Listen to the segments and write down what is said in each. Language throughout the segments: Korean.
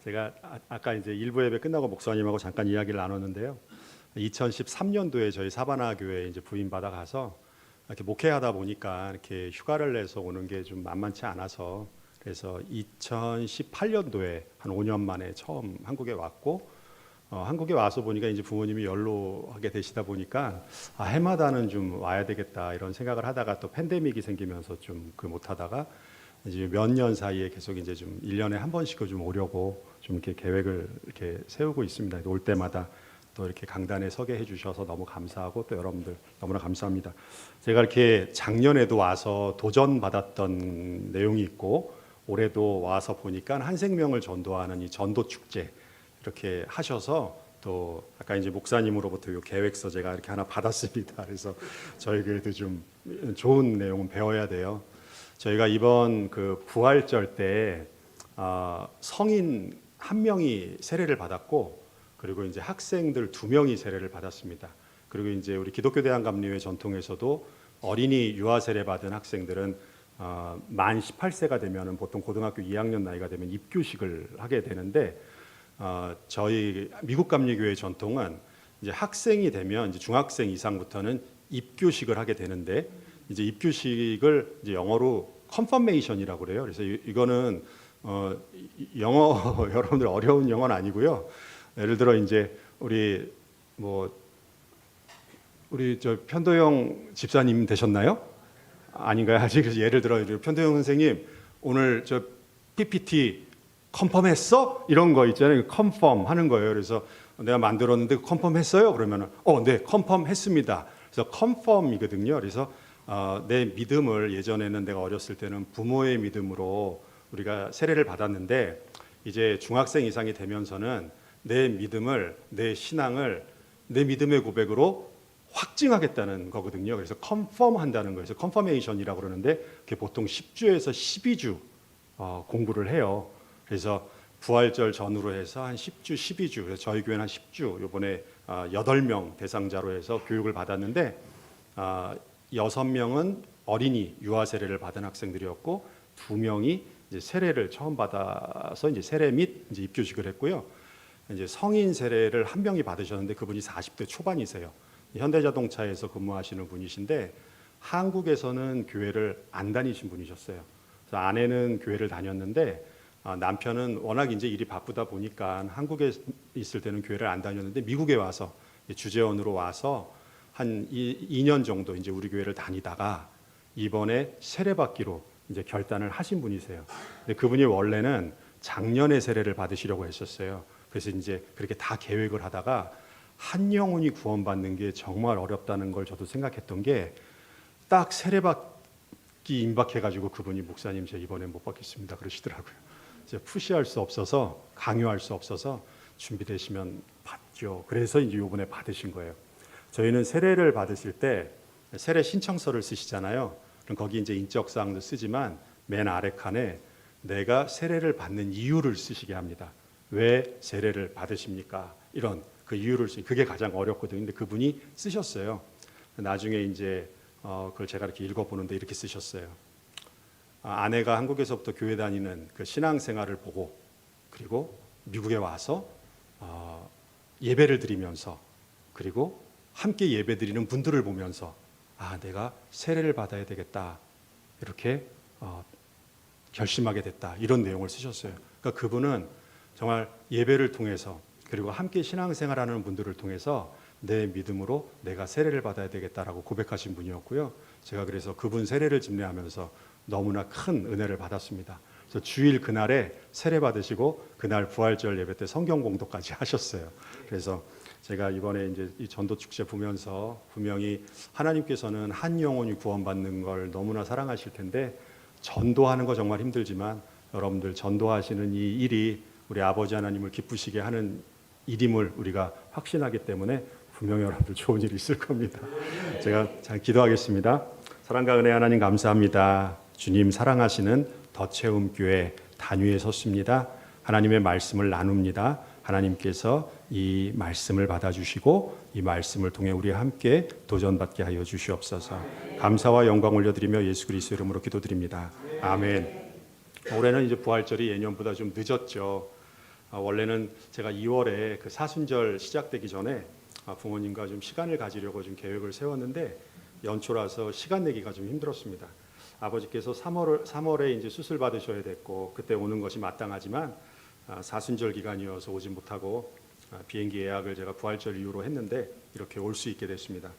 제가 아까 이제 일부 예배 끝나고 목사님하고 잠깐 이야기를 나눴는데요. 2013년도에 저희 사바나 교회에 이제 부임 받아 가서 이렇게 목회하다 보니까 이렇게 휴가를 내서 오는 게 좀 만만치 않아서 그래서 2018년도에 한 5년 만에 처음 한국에 왔고 한국에 와서 보니까 이제 부모님이 연로하게 되시다 보니까 해마다는 좀 와야 되겠다 이런 생각을 하다가 또 팬데믹이 생기면서 좀 그 못 하다가 이제 몇 년 사이에 계속 이제 좀 1년에 한 번씩은 좀 오려고 좀 이렇게 계획을 이렇게 세우고 있습니다. 올 때마다 또 이렇게 강단에 서게 해주셔서 너무 감사하고 또 여러분들 너무나 감사합니다. 제가 이렇게 작년에도 와서 도전 받았던 내용이 있고 올해도 와서 보니까 한 생명을 전도하는 이 전도 축제 이렇게 하셔서 또 아까 이제 목사님으로부터 이 계획서 제가 이렇게 하나 받았습니다. 그래서 저희에게도 좀 좋은 내용은 배워야 돼요. 저희가 이번 그 부활절 때 성인 한 명이 세례를 받았고 그리고 이제 학생들 2명이 세례를 받았습니다. 그리고 이제 우리 기독교 대한감리회 전통에서도 어린이 유아 세례 받은 학생들은 만 18세가 되면은 보통 고등학교 2학년 나이가 되면 입교식을 하게 되는데 저희 미국 감리교회 전통은 이제 학생이 되면 이제 중학생 이상부터는 입교식을 하게 되는데 이제 입교식을 이제 영어로 컨퍼메이션이라고 그래요. 그래서 이거는 영어 여러분들 어려운 영어는 아니고요. 예를 들어 이제 우리 저 편도영 집사님 되셨나요? 아닌가요? 아직 예를 들어 편도영 선생님 오늘 저 PPT 컨펌했어? 이런 거 있잖아요. 컨펌 하는 거예요. 그래서 내가 만들었는데 컨펌했어요? 그러면은 네, 컨펌했습니다. 그래서 컨펌이거든요. 그래서 내 믿음을 예전에는 내가 어렸을 때는 부모의 믿음으로 우리가 세례를 받았는데 이제 중학생 이상이 되면서는 내 믿음을 내 신앙을 내 믿음의 고백으로 확증하겠다는 거거든요. 그래서 컨펌한다는 거예요. 그래서 컨퍼메이션이라고 그러는데 그게 보통 10주에서 12주 공부를 해요. 그래서 부활절 전후로 해서 한 10주, 12주. 그래서 저희 교회는 한 10주. 이번에 8명 대상자로 해서 교육을 받았는데 6명은 어린이 유아 세례를 받은 학생들이었고 2명이 이제 세례를 처음 받아서 이제 세례 및 이제 입교식을 했고요. 이제 성인 세례를 한 명이 받으셨는데 그분이 40대 초반이세요. 현대자동차에서 근무하시는 분이신데 한국에서는 교회를 안 다니신 분이셨어요. 그래서 아내는 교회를 다녔는데 남편은 워낙 이제 일이 바쁘다 보니까 한국에 있을 때는 교회를 안 다녔는데 미국에 와서 주재원으로 와서 한 2년 정도 이제 우리 교회를 다니다가 이번에 세례받기로 이제 결단을 하신 분이세요. 근데 그분이 원래는 작년에 세례를 받으시려고 했었어요. 그래서 이제 그렇게 다 계획을 하다가 한 영혼이 구원받는 게 정말 어렵다는 걸 저도 생각했던 게 딱 세례받기 임박해가지고 그분이 목사님 저 이번에 못 받겠습니다 그러시더라고요. 제가 푸시할 수 없어서 강요할 수 없어서 준비되시면 받죠. 그래서 이제 이번에 받으신 거예요. 저희는 세례를 받으실 때 세례 신청서를 쓰시잖아요. 그럼 거기 이제 인적사항도 쓰지만 맨 아래 칸에 내가 세례를 받는 이유를 쓰시게 합니다. 왜 세례를 받으십니까? 이런 그 이유를 그게 가장 어렵거든요. 근데 그분이 쓰셨어요. 나중에 이제 그걸 제가 이렇게 읽어보는데 이렇게 쓰셨어요. 아내가 한국에서부터 교회 다니는 그 신앙생활을 보고 그리고 미국에 와서 예배를 드리면서 그리고 함께 예배 드리는 분들을 보면서 내가 세례를 받아야 되겠다 이렇게 결심하게 됐다 이런 내용을 쓰셨어요. 그러니까 그분은 정말 예배를 통해서 그리고 함께 신앙생활하는 분들을 통해서 내 믿음으로 내가 세례를 받아야 되겠다라고 고백하신 분이었고요. 제가 그래서 그분 세례를 집례하면서 너무나 큰 은혜를 받았습니다. 그래서 주일 그날에 세례 받으시고 그날 부활절 예배 때 성경 공독까지 하셨어요. 그래서 제가 이번에 이제 이 전도 축제 보면서 분명히 하나님께서는 한 영혼이 구원받는 걸 너무나 사랑하실 텐데 전도하는 거 정말 힘들지만 여러분들 전도하시는 이 일이 우리 아버지 하나님을 기쁘시게 하는 일임을 우리가 확신하기 때문에 분명히 여러분들 좋은 일이 있을 겁니다. 제가 잘 기도하겠습니다. 사랑과 은혜 하나님 감사합니다. 주님 사랑하시는 더체험교회 단위에 섰습니다. 하나님의 말씀을 나눕니다. 하나님께서 이 말씀을 받아주시고 이 말씀을 통해 우리 함께 도전받게 하여 주시옵소서. 감사와 영광 올려드리며 예수 그리스도 이름으로 기도드립니다. 아멘. 올해는 이제 부활절이 예년보다 좀 늦었죠. 원래는 제가 2월에 그 사순절 시작되기 전에 부모님과 좀 시간을 가지려고 좀 계획을 세웠는데 연초라서 시간 내기가 좀 힘들었습니다. 아버지께서 3월에 이제 수술 받으셔야 됐고 그때 오는 것이 마땅하지만 사순절 기간이어서 오지 못하고 비행기 예약을 제가 부활절 이후로 했는데 이렇게 올 수 있게 됐습니다.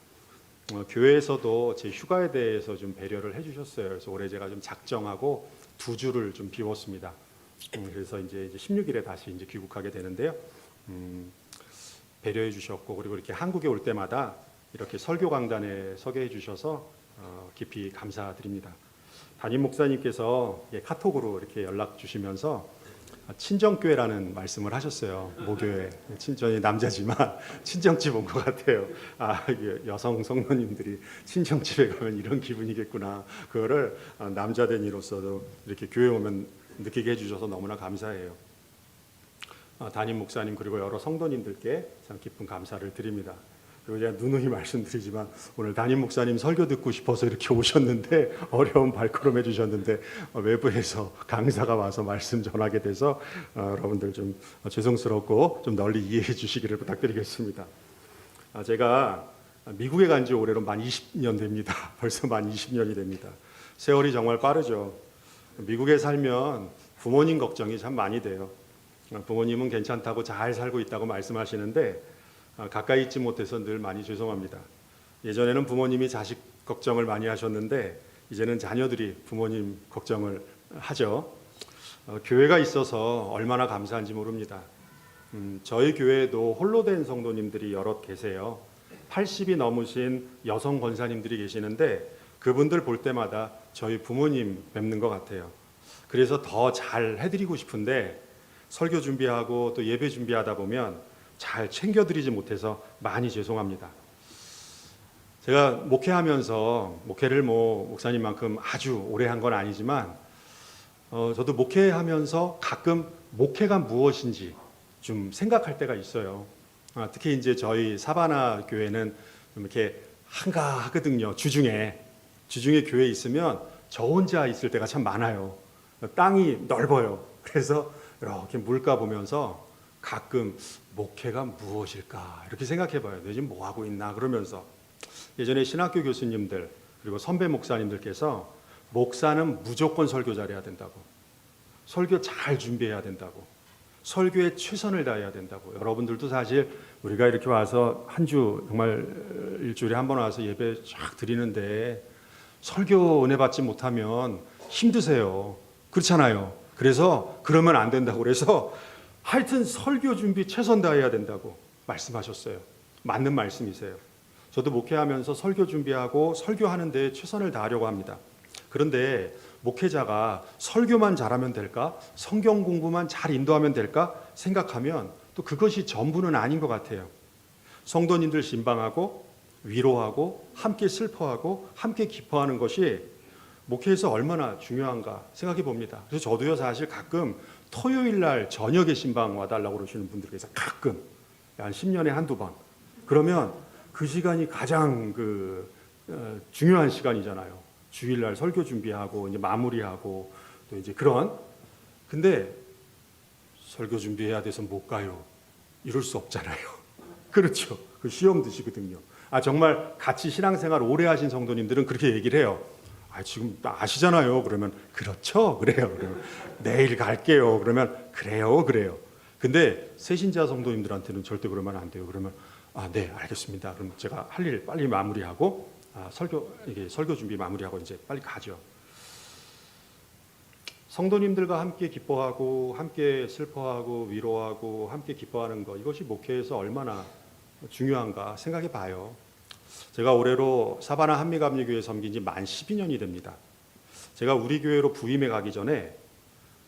교회에서도 제 휴가에 대해서 좀 배려를 해주셨어요. 그래서 올해 제가 좀 작정하고 2주를 좀 비웠습니다. 그래서 이제 16일에 다시 이제 귀국하게 되는데요. 배려해 주셨고 그리고 이렇게 한국에 올 때마다 이렇게 설교 강단에 서게 해주셔서 깊이 감사드립니다. 담임 목사님께서 카톡으로 이렇게 연락 주시면서 친정교회라는 말씀을 하셨어요. 모교회 친정이 남자지만 친정집 온 것 같아요. 여성 성도님들이 친정집에 가면 이런 기분이겠구나. 그거를 남자된 이로서도 이렇게 교회 오면 느끼게 해주셔서 너무나 감사해요. 담임 목사님 그리고 여러 성도님들께 참 깊은 감사를 드립니다. 그리고 제가 누누이 말씀드리지만 오늘 담임 목사님 설교 듣고 싶어서 이렇게 오셨는데 어려운 발걸음 해주셨는데 외부에서 강사가 와서 말씀 전하게 돼서 여러분들 좀 죄송스럽고 좀 널리 이해해 주시기를 부탁드리겠습니다. 제가 미국에 간 지 올해로 만 20년 됩니다. 벌써 만 20년이 됩니다. 세월이 정말 빠르죠. 미국에 살면 부모님 걱정이 참 많이 돼요. 부모님은 괜찮다고 잘 살고 있다고 말씀하시는데 가까이 있지 못해서 늘 많이 죄송합니다. 예전에는 부모님이 자식 걱정을 많이 하셨는데 이제는 자녀들이 부모님 걱정을 하죠. 교회가 있어서 얼마나 감사한지 모릅니다. 저희 교회에도 홀로 된 성도님들이 여럿 계세요. 80이 넘으신 여성 권사님들이 계시는데 그분들 볼 때마다 저희 부모님 뵙는 것 같아요. 그래서 더 잘 해드리고 싶은데 설교 준비하고 또 예배 준비하다 보면 잘 챙겨드리지 못해서 많이 죄송합니다. 제가 목회하면서 목회를 목사님만큼 아주 오래 한 건 아니지만 저도 목회하면서 가끔 목회가 무엇인지 좀 생각할 때가 있어요. 특히 이제 저희 사바나 교회는 좀 이렇게 한가하거든요. 주중에 교회에 있으면 저 혼자 있을 때가 참 많아요. 땅이 넓어요. 그래서 이렇게 물가 보면서 가끔 목회가 무엇일까 이렇게 생각해봐요. 내 지금 뭐 하고 있나 그러면서 예전에 신학교 교수님들 그리고 선배 목사님들께서 목사는 무조건 설교 잘해야 된다고, 설교 잘 준비해야 된다고, 설교에 최선을 다해야 된다고. 여러분들도 사실 우리가 이렇게 와서 한 주 정말 일주일에 한 번 와서 예배 쫙 드리는데 설교 은혜 받지 못하면 힘드세요. 그렇잖아요. 그래서 그러면 안 된다고 그래서 하여튼 설교 준비 최선 다해야 된다고 말씀하셨어요. 맞는 말씀이세요. 저도 목회하면서 설교 준비하고 설교하는 데 최선을 다하려고 합니다. 그런데 목회자가 설교만 잘하면 될까? 성경 공부만 잘 인도하면 될까? 생각하면 또 그것이 전부는 아닌 것 같아요. 성도님들 신방하고 위로하고 함께 슬퍼하고 함께 기뻐하는 것이 목회에서 얼마나 중요한가 생각해 봅니다. 그래서 저도요 사실 가끔 토요일 날 저녁에 신방 와달라고 그러시는 분들 계세요. 가끔 한 10년에 한두 번. 그러면 그 시간이 가장 중요한 시간이잖아요. 주일날 설교 준비하고 이제 마무리하고 또 이제 그런. 근데 설교 준비해야 돼서 못 가요. 이럴 수 없잖아요. 그렇죠. 그 시험 드시거든요. 정말 같이 신앙생활 오래 하신 성도님들은 그렇게 얘기를 해요. 지금 아시잖아요. 그러면 그렇죠. 그래요. 그러면 내일 갈게요. 그러면 그래요. 근데 새신자 성도님들한테는 절대 그러면 안 돼요. 그러면 네, 알겠습니다. 그럼 제가 할 일 빨리 마무리하고 설교 준비 마무리하고 이제 빨리 가죠. 성도님들과 함께 기뻐하고 함께 슬퍼하고 위로하고 함께 기뻐하는 것, 이것이 목회에서 얼마나 중요한가 생각해 봐요. 제가 올해로 사바나 한미감리교회 섬긴 지 만 12년이 됩니다. 제가 우리 교회로 부임해 가기 전에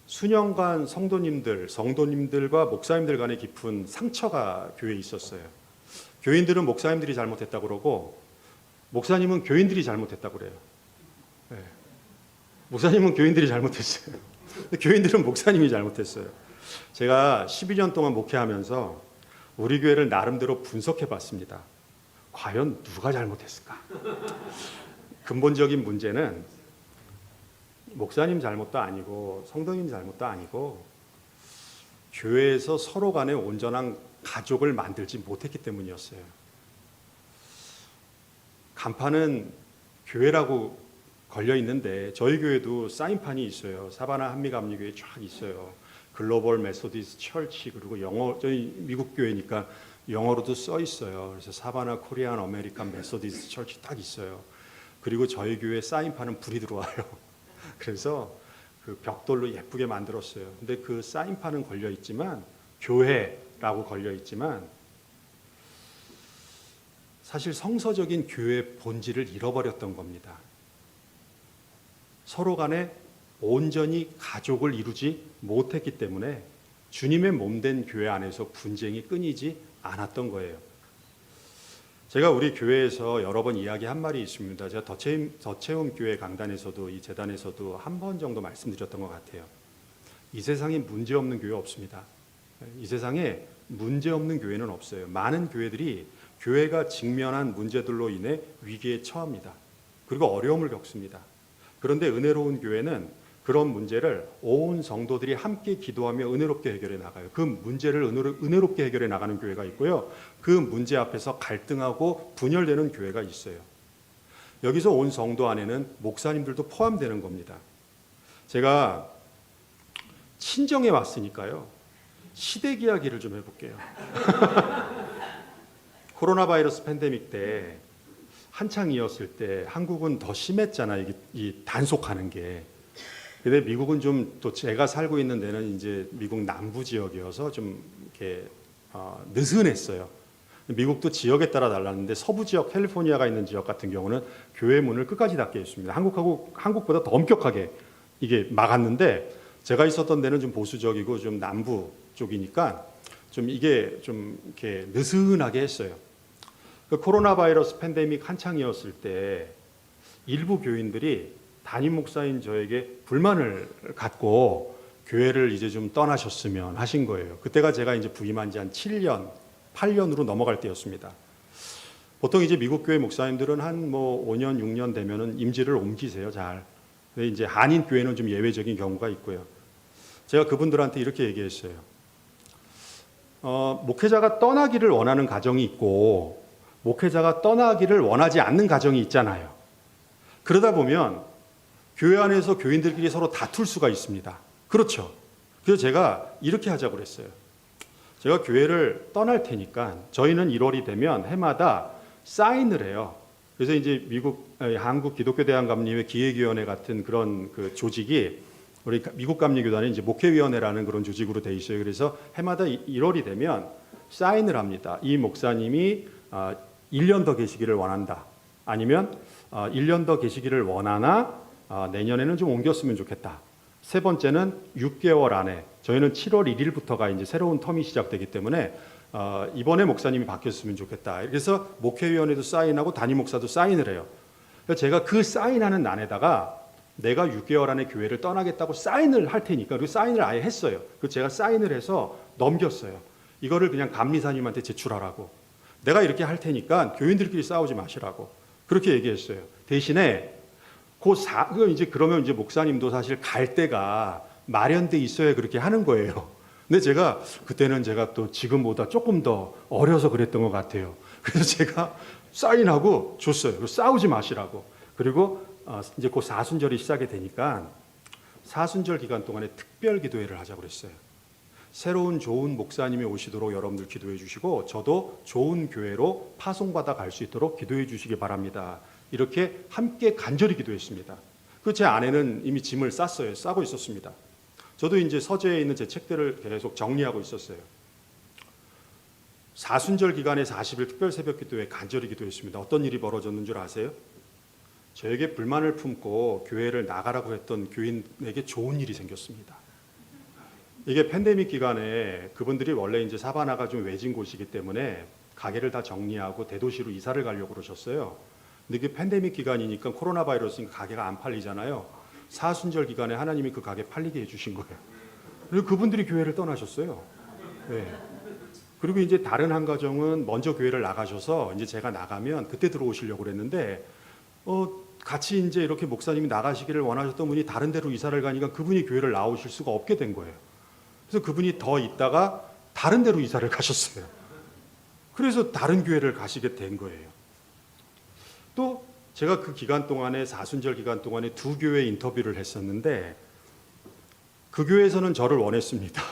수년간 성도님들과 목사님들 간의 깊은 상처가 교회에 있었어요. 교인들은 목사님들이 잘못했다고 그러고 목사님은 교인들이 잘못했다고 그래요. 네. 목사님은 교인들이 잘못했어요. 교인들은 목사님이 잘못했어요. 제가 12년 동안 목회하면서 우리 교회를 나름대로 분석해 봤습니다. 과연 누가 잘못했을까? 근본적인 문제는 목사님 잘못도 아니고 성도님 잘못도 아니고 교회에서 서로 간에 온전한 가족을 만들지 못했기 때문이었어요. 간판은 교회라고 걸려 있는데 저희 교회도 사인판이 있어요. 사바나 한미감리교회 쫙 있어요. 글로벌 메소디스트 철치, 그리고 영어, 저희 미국 교회니까 영어로도 써 있어요. 그래서 사바나 코리안 아메리칸 메소디스트 철치 딱 있어요. 그리고 저희 교회 사인판은 불이 들어와요. 그래서 그 벽돌로 예쁘게 만들었어요. 근데 그 사인판은 걸려 있지만, 교회라고 걸려 있지만 사실 성서적인 교회의 본질을 잃어버렸던 겁니다. 서로 간에 온전히 가족을 이루지 못했기 때문에 주님의 몸된 교회 안에서 분쟁이 끊이지 않았던 거예요. 제가 우리 교회에서 여러 번 이야기한 말이 있습니다. 제가 더체험 교회 강단에서도 이 재단에서도 한 번 정도 말씀드렸던 것 같아요. 이 세상에 문제 없는 교회 없습니다. 이 세상에 문제 없는 교회는 없어요. 많은 교회들이 교회가 직면한 문제들로 인해 위기에 처합니다. 그리고 어려움을 겪습니다. 그런데 은혜로운 교회는 그런 문제를 온 성도들이 함께 기도하며 은혜롭게 해결해 나가요. 그 문제를 은혜롭게 해결해 나가는 교회가 있고요. 그 문제 앞에서 갈등하고 분열되는 교회가 있어요. 여기서 온 성도 안에는 목사님들도 포함되는 겁니다. 제가 친정에 왔으니까요. 시댁 이야기를 좀 해볼게요. 코로나 바이러스 팬데믹 때 한창이었을 때 한국은 더 심했잖아요. 이 단속하는 게. 근데 미국은 좀 또 제가 살고 있는 데는 이제 미국 남부 지역이어서 좀 이렇게 느슨했어요. 미국도 지역에 따라 달랐는데 서부 지역, 캘리포니아가 있는 지역 같은 경우는 교회 문을 끝까지 닫게 했습니다. 한국보다 더 엄격하게 이게 막았는데 제가 있었던 데는 좀 보수적이고 좀 남부 쪽이니까 좀 이게 좀 이렇게 느슨하게 했어요. 그 코로나 바이러스 팬데믹 한창이었을 때 일부 교인들이 담임 목사인 저에게 불만을 갖고 교회를 이제 좀 떠나셨으면 하신 거예요. 그때가 제가 이제 부임한 지 한 7년, 8년으로 넘어갈 때였습니다. 보통 이제 미국 교회 목사님들은 한 뭐 5년, 6년 되면은 임지를 옮기세요, 잘. 근데 이제 한인 교회는 좀 예외적인 경우가 있고요. 제가 그분들한테 이렇게 얘기했어요. 목회자가 떠나기를 원하는 가정이 있고 목회자가 떠나기를 원하지 않는 가정이 있잖아요. 그러다 보면 교회 안에서 교인들끼리 서로 다툴 수가 있습니다. 그렇죠. 그래서 제가 이렇게 하자고 그랬어요. 제가 교회를 떠날 테니까 저희는 1월이 되면 해마다 사인을 해요. 그래서 이제 한국 기독교 대한감리회 기획위원회 같은 그런 그 조직이 우리 미국 감리교단에 이제 목회위원회라는 그런 조직으로 돼 있어요. 그래서 해마다 1월이 되면 사인을 합니다. 이 목사님이 1년 더 계시기를 원한다. 아니면 1년 더 계시기를 원하나 내년에는 좀 옮겼으면 좋겠다. 세 번째는 6개월 안에 저희는 7월 1일부터가 이제 새로운 텀이 시작되기 때문에 이번에 목사님이 바뀌었으면 좋겠다. 그래서 목회위원회도 사인하고 담임 목사도 사인을 해요. 그래서 제가 그 사인하는 난에다가 내가 6개월 안에 교회를 떠나겠다고 사인을 할 테니까 그 사인을 아예 했어요. 그 제가 사인을 해서 넘겼어요. 이거를 그냥 감리사님한테 제출하라고. 내가 이렇게 할 테니까 교인들끼리 싸우지 마시라고. 그렇게 얘기했어요. 대신에 그러면 이제 목사님도 사실 갈 데가 마련돼 있어야 그렇게 하는 거예요. 근데 그때는 제가 또 지금보다 조금 더 어려서 그랬던 것 같아요. 그래서 제가 사인하고 줬어요. 싸우지 마시라고. 그리고 이제 곧 사순절이 시작이 되니까 사순절 기간 동안에 특별 기도회를 하자고 그랬어요. 새로운 좋은 목사님이 오시도록 여러분들 기도해 주시고 저도 좋은 교회로 파송받아 갈 수 있도록 기도해 주시기 바랍니다. 이렇게 함께 간절히 기도했습니다. 제 아내는 이미 짐을 싸고 있었습니다. 저도 이제 서재에 있는 제 책들을 계속 정리하고 있었어요. 사순절 기간에 40일 특별 새벽 기도회 간절히 기도했습니다. 어떤 일이 벌어졌는 줄 아세요? 저에게 불만을 품고 교회를 나가라고 했던 교인에게 좋은 일이 생겼습니다. 이게 팬데믹 기간에 그분들이 원래 이제 사바나가 좀 외진 곳이기 때문에 가게를 다 정리하고 대도시로 이사를 가려고 그러셨어요. 근데 그 팬데믹 기간이니까 코로나 바이러스니까 가게가 안 팔리잖아요. 사순절 기간에 하나님이 그 가게 팔리게 해주신 거예요. 그리고 그분들이 교회를 떠나셨어요. 네. 그리고 이제 다른 한 가정은 먼저 교회를 나가셔서 이제 제가 나가면 그때 들어오시려고 그랬는데 같이 이제 이렇게 목사님이 나가시기를 원하셨던 분이 다른 데로 이사를 가니까 그분이 교회를 나오실 수가 없게 된 거예요. 그래서 그분이 더 있다가 다른 데로 이사를 가셨어요. 그래서 다른 교회를 가시게 된 거예요. 또 제가 그 기간 동안에 사순절 기간 동안에 두 교회 인터뷰를 했었는데 그 교회에서는 저를 원했습니다.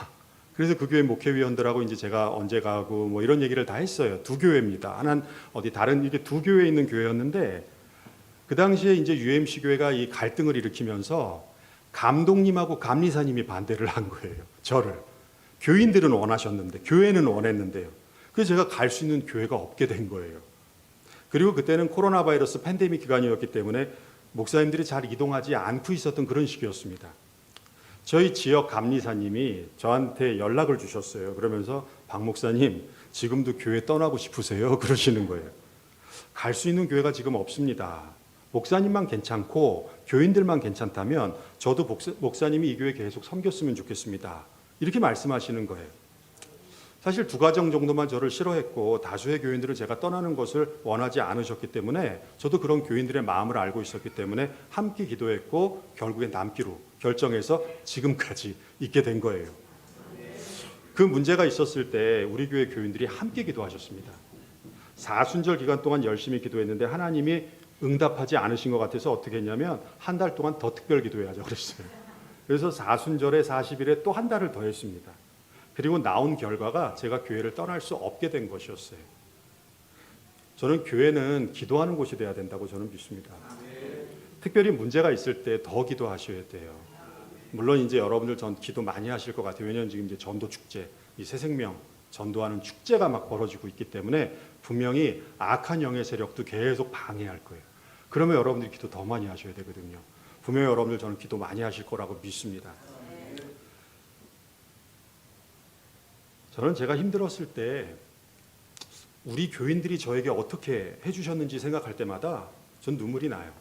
그래서 그 교회 목회위원들하고 이제 제가 언제 가고 뭐 이런 얘기를 다 했어요. 두 교회입니다. 하나는 어디 다른 이게 두 교회에 있는 교회였는데 그 당시에 이제 UMC 교회가 이 갈등을 일으키면서 감독님하고 감리사님이 반대를 한 거예요. 저를. 교인들은 원하셨는데 교회는 원했는데요. 그래서 제가 갈 수 있는 교회가 없게 된 거예요. 그리고 그때는 코로나 바이러스 팬데믹 기간이었기 때문에 목사님들이 잘 이동하지 않고 있었던 그런 시기였습니다. 저희 지역 감리사님이 저한테 연락을 주셨어요. 그러면서 박 목사님 지금도 교회 떠나고 싶으세요? 그러시는 거예요. 갈 수 있는 교회가 지금 없습니다. 목사님만 괜찮고 교인들만 괜찮다면 저도 목사님이 이 교회 계속 섬겼으면 좋겠습니다. 이렇게 말씀하시는 거예요. 사실 두 가정 정도만 저를 싫어했고 다수의 교인들은 제가 떠나는 것을 원하지 않으셨기 때문에 저도 그런 교인들의 마음을 알고 있었기 때문에 함께 기도했고 결국엔 남기로 결정해서 지금까지 있게 된 거예요. 그 문제가 있었을 때 우리 교회 교인들이 함께 기도하셨습니다. 사순절 기간 동안 열심히 기도했는데 하나님이 응답하지 않으신 것 같아서 어떻게 했냐면 한 달 동안 더 특별 기도해야죠 그랬어요. 그래서 사순절에 40일에 또 한 달을 더 했습니다. 그리고 나온 결과가 제가 교회를 떠날 수 없게 된 것이었어요. 저는 교회는 기도하는 곳이 돼야 된다고 저는 믿습니다. 특별히 문제가 있을 때 더 기도하셔야 돼요. 물론 이제 여러분들 전 기도 많이 하실 것 같아요. 왜냐하면 지금 이제 전도 축제, 이 새생명 전도하는 축제가 막 벌어지고 있기 때문에 분명히 악한 영의 세력도 계속 방해할 거예요. 그러면 여러분들이 기도 더 많이 하셔야 되거든요. 분명히 여러분들 저는 기도 많이 하실 거라고 믿습니다. 저는 제가 힘들었을 때 우리 교인들이 저에게 어떻게 해주셨는지 생각할 때마다 전 눈물이 나요.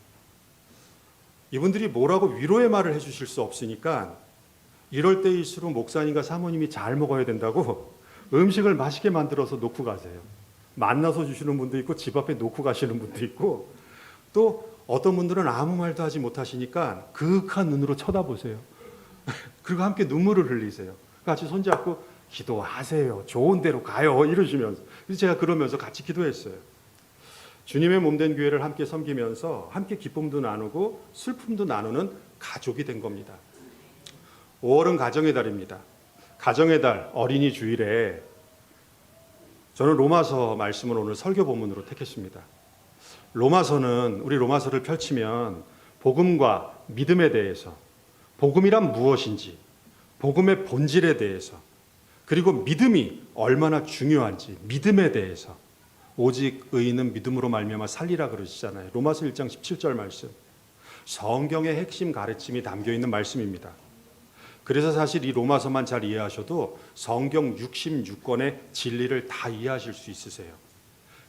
이분들이 뭐라고 위로의 말을 해주실 수 없으니까 이럴 때일수록 목사님과 사모님이 잘 먹어야 된다고 음식을 맛있게 만들어서 놓고 가세요. 만나서 주시는 분도 있고 집 앞에 놓고 가시는 분도 있고 또 어떤 분들은 아무 말도 하지 못하시니까 그윽한 눈으로 쳐다보세요. 그리고 함께 눈물을 흘리세요. 같이 손잡고 기도하세요. 좋은 데로 가요. 이러시면서. 그래서 제가 그러면서 같이 기도했어요. 주님의 몸된 교회를 함께 섬기면서 함께 기쁨도 나누고 슬픔도 나누는 가족이 된 겁니다. 5월은 가정의 달입니다. 가정의 달 어린이 주일에 저는 로마서 말씀을 오늘 설교 본문으로 택했습니다. 로마서는 우리 로마서를 펼치면 복음과 믿음에 대해서 복음이란 무엇인지 복음의 본질에 대해서 그리고 믿음이 얼마나 중요한지 믿음에 대해서 오직 의인은 믿음으로 말미암아 살리라 그러시잖아요. 로마서 1장 17절 말씀. 성경의 핵심 가르침이 담겨있는 말씀입니다. 그래서 사실 이 로마서만 잘 이해하셔도 성경 66권의 진리를 다 이해하실 수 있으세요.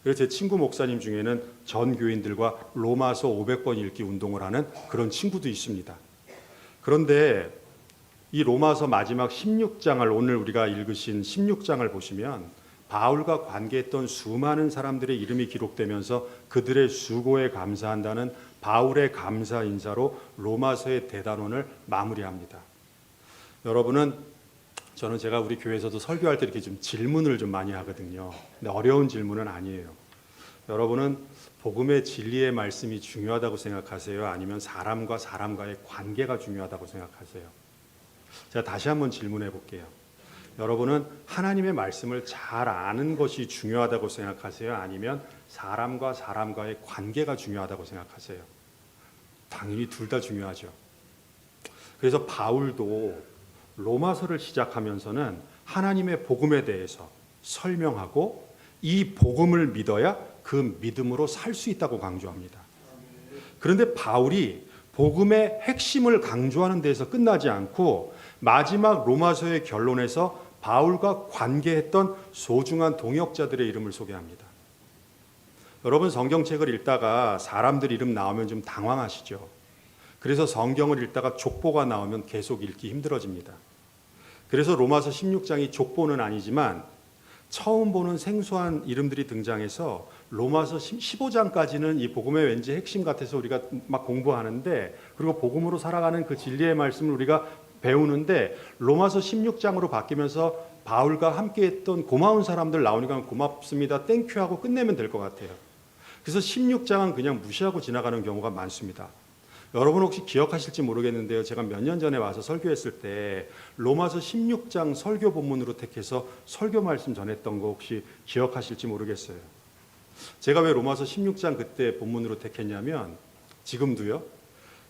그래서 제 친구 목사님 중에는 전 교인들과 로마서 500권 읽기 운동을 하는 그런 친구도 있습니다. 그런데 이 로마서 마지막 16장을 오늘 우리가 읽으신 16장을 보시면 바울과 관계했던 수많은 사람들의 이름이 기록되면서 그들의 수고에 감사한다는 바울의 감사 인사로 로마서의 대단원을 마무리합니다. 여러분은 저는 제가 우리 교회에서도 설교할 때 이렇게 좀 질문을 좀 많이 하거든요. 근데 어려운 질문은 아니에요. 여러분은 복음의 진리의 말씀이 중요하다고 생각하세요? 아니면 사람과 사람과의 관계가 중요하다고 생각하세요? 제가 다시 한번 질문해 볼게요. 여러분은 하나님의 말씀을 잘 아는 것이 중요하다고 생각하세요? 아니면 사람과 사람과의 관계가 중요하다고 생각하세요? 당연히 둘 다 중요하죠. 그래서 바울도 로마서를 시작하면서는 하나님의 복음에 대해서 설명하고 이 복음을 믿어야 그 믿음으로 살 수 있다고 강조합니다. 그런데 바울이 복음의 핵심을 강조하는 데에서 끝나지 않고 마지막 로마서의 결론에서 바울과 관계했던 소중한 동역자들의 이름을 소개합니다. 여러분 성경책을 읽다가 사람들 이름 나오면 좀 당황하시죠. 그래서 성경을 읽다가 족보가 나오면 계속 읽기 힘들어집니다. 그래서 로마서 16장이 족보는 아니지만 처음 보는 생소한 이름들이 등장해서 로마서 15장까지는 이 복음의 왠지 핵심 같아서 우리가 막 공부하는데 그리고 복음으로 살아가는 그 진리의 말씀을 우리가 배우는데 로마서 16장으로 바뀌면서 바울과 함께했던 고마운 사람들 나오니까 고맙습니다, 땡큐 하고 끝내면 될 것 같아요. 그래서 16장은 그냥 무시하고 지나가는 경우가 많습니다. 여러분 혹시 기억하실지 모르겠는데요. 제가 몇 년 전에 와서 설교했을 때 로마서 16장 설교 본문으로 택해서 설교 말씀 전했던 거 혹시 기억하실지 모르겠어요. 제가 왜 로마서 16장 그때 본문으로 택했냐면 지금도요.